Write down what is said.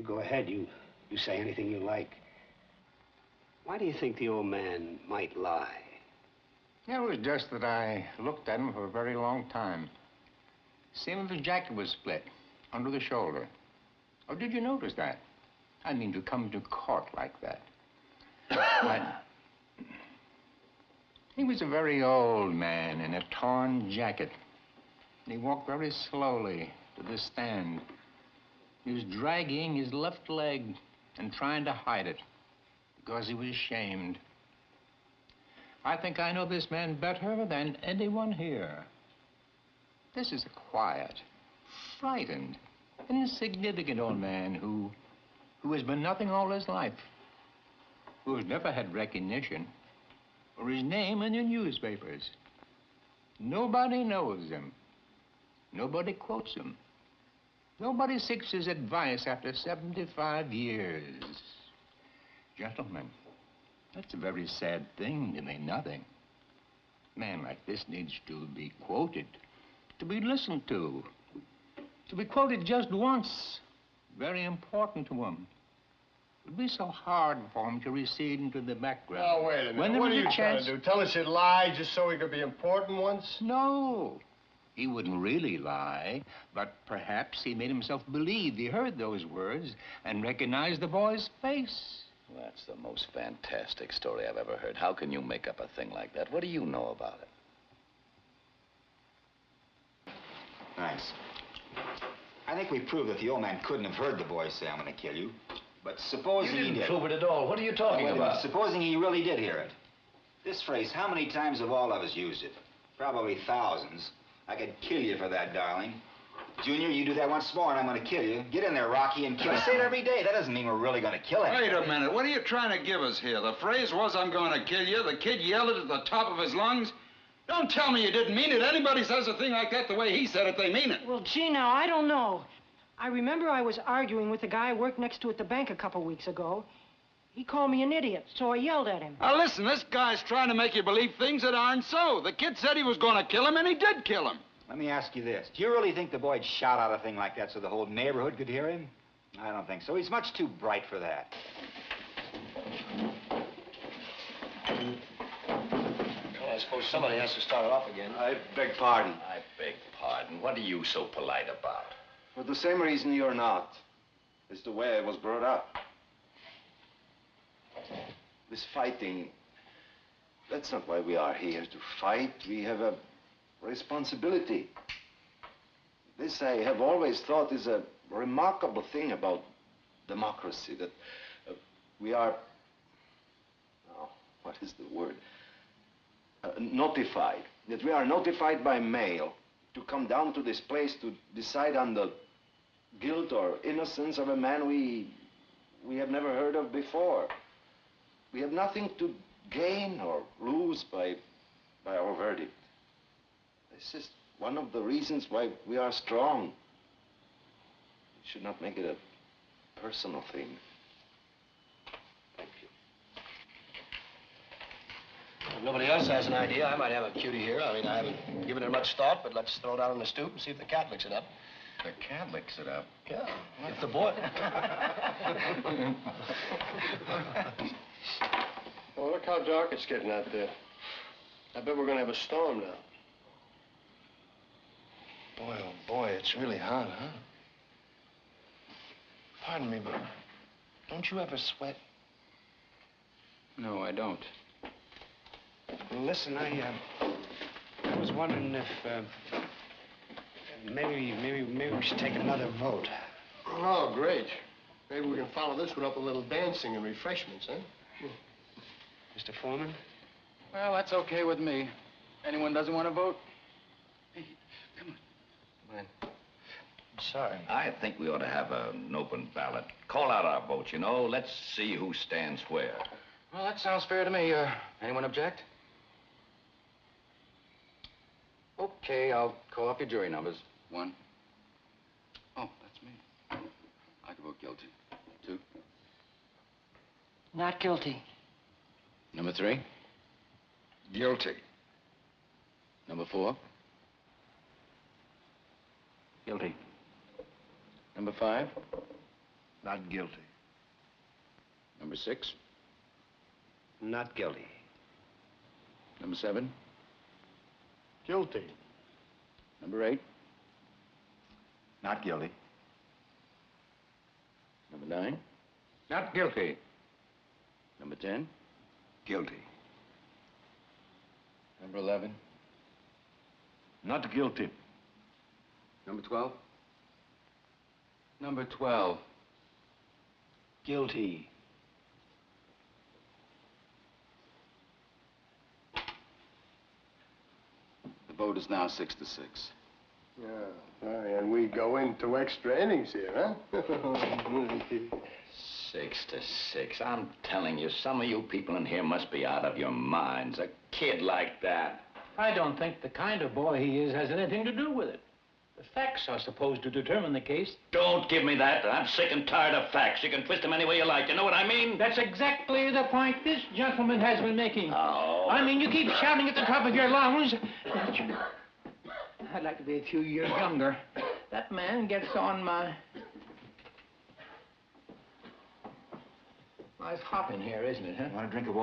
go ahead. You say anything you like. Why do you think the old man might lie? It was just that I looked at him for a very long time. Seemed as if his jacket was split under the shoulder. Oh, did you notice that? I mean, to come to court like that. But he was a very old man in a torn jacket. He walked very slowly to the stand. He was dragging his left leg and trying to hide it because he was ashamed. I think I know this man better than anyone here. This is a quiet, frightened, insignificant old man who has been nothing all his life, who has never had recognition or his name in the newspapers. Nobody knows him. Nobody quotes him. Nobody seeks his advice after 75 years. Gentlemen, that's a very sad thing to mean nothing. A man like this needs to be quoted, to be listened to be quoted just once. Very important to him. It would be so hard for him to recede into the background. Oh, wait a minute. What are you trying to do? Tell us he'd lie just so he could be important once? No. He wouldn't really lie, but perhaps he made himself believe he heard those words and recognized the boy's face. Well, that's the most fantastic story I've ever heard. How can you make up a thing like that? What do you know about it? Thanks. I think we proved that the old man couldn't have heard the boy say, "I'm going to kill you." But supposing he did. You didn't prove it at all. What are you talking about? Supposing he really did hear it. This phrase, how many times have all of us used it? Probably thousands. I could kill you for that, darling. Junior, you do that once more and I'm going to kill you. Get in there, Rocky, and kill. I say it every day. That doesn't mean we're really going to kill him. Wait a minute. What are you trying to give us here? The phrase was, "I'm going to kill you." The kid yelled it at the top of his lungs. Don't tell me you didn't mean it. Anybody says a thing like that the way he said it, they mean it. Well, gee, now, I don't know. I remember I was arguing with the guy I worked next to at the bank a couple weeks ago. He called me an idiot, so I yelled at him. Now, listen, this guy's trying to make you believe things that aren't so. The kid said he was going to kill him, and he did kill him. Let me ask you this. Do you really think the boy'd shout out a thing like that so the whole neighborhood could hear him? I don't think so. He's much too bright for that. Well, I suppose somebody has to start it off again. I beg pardon. I beg pardon. What are you so polite about? For the same reason you're not. It's the way I was brought up. This fighting, that's not why we are here, to fight. We have a responsibility. This I have always thought is a remarkable thing about democracy, that we are, oh, what is the word? Notified. That we are notified by mail to come down to this place to decide on the guilt or innocence of a man we have never heard of before. We have nothing to gain or lose by our verdict. This is one of the reasons why we are strong. We should not make it a personal thing. Thank you. If nobody else has an idea, I might have a cutie here. I mean, I haven't given it much thought, but let's throw it out on the stoop and see if the cat licks it up. The cat licks it up? Yeah, if the boy... Well, look how dark it's getting out there. I bet we're going to have a storm now. Boy, oh boy, it's really hot, huh? Pardon me, but don't you ever sweat? No, I don't. Listen, I was wondering if maybe we should take another vote. Oh, great. Maybe we can follow this one up with a little dancing and refreshments, huh? Mr. Foreman? Well, that's okay with me. Anyone doesn't want to vote? Hey, come on. Come on. I'm sorry. I think we ought to have an open ballot. Call out our votes, you know. Let's see who stands where. Well, that sounds fair to me. Anyone object? Okay, I'll call up your jury numbers. 1. Oh, that's me. I can vote guilty. 2. Not guilty. Number 3. Guilty. Number 4. Guilty. Number 5. Not guilty. Number 6? Not guilty. Number 7? Guilty. Number 8? Not guilty. Number 9? Not guilty. Number 10? Guilty. Number 11? Not guilty. Number 12? Number 12. Guilty. The vote is now 6-6. Yeah, sorry, and we go into extra innings here, huh? 6 to 6. I'm telling you, some of you people in here must be out of your minds. A kid like that. I don't think the kind of boy he is has anything to do with it. The facts are supposed to determine the case. Don't give me that. I'm sick and tired of facts. You can twist them any way you like. You know what I mean? That's exactly the point this gentleman has been making. Oh. I mean, you keep shouting at the top of your lungs. I'd like to be a few years younger. That man gets on my... Well, it's hot in here, isn't it, huh? Want a drink of water?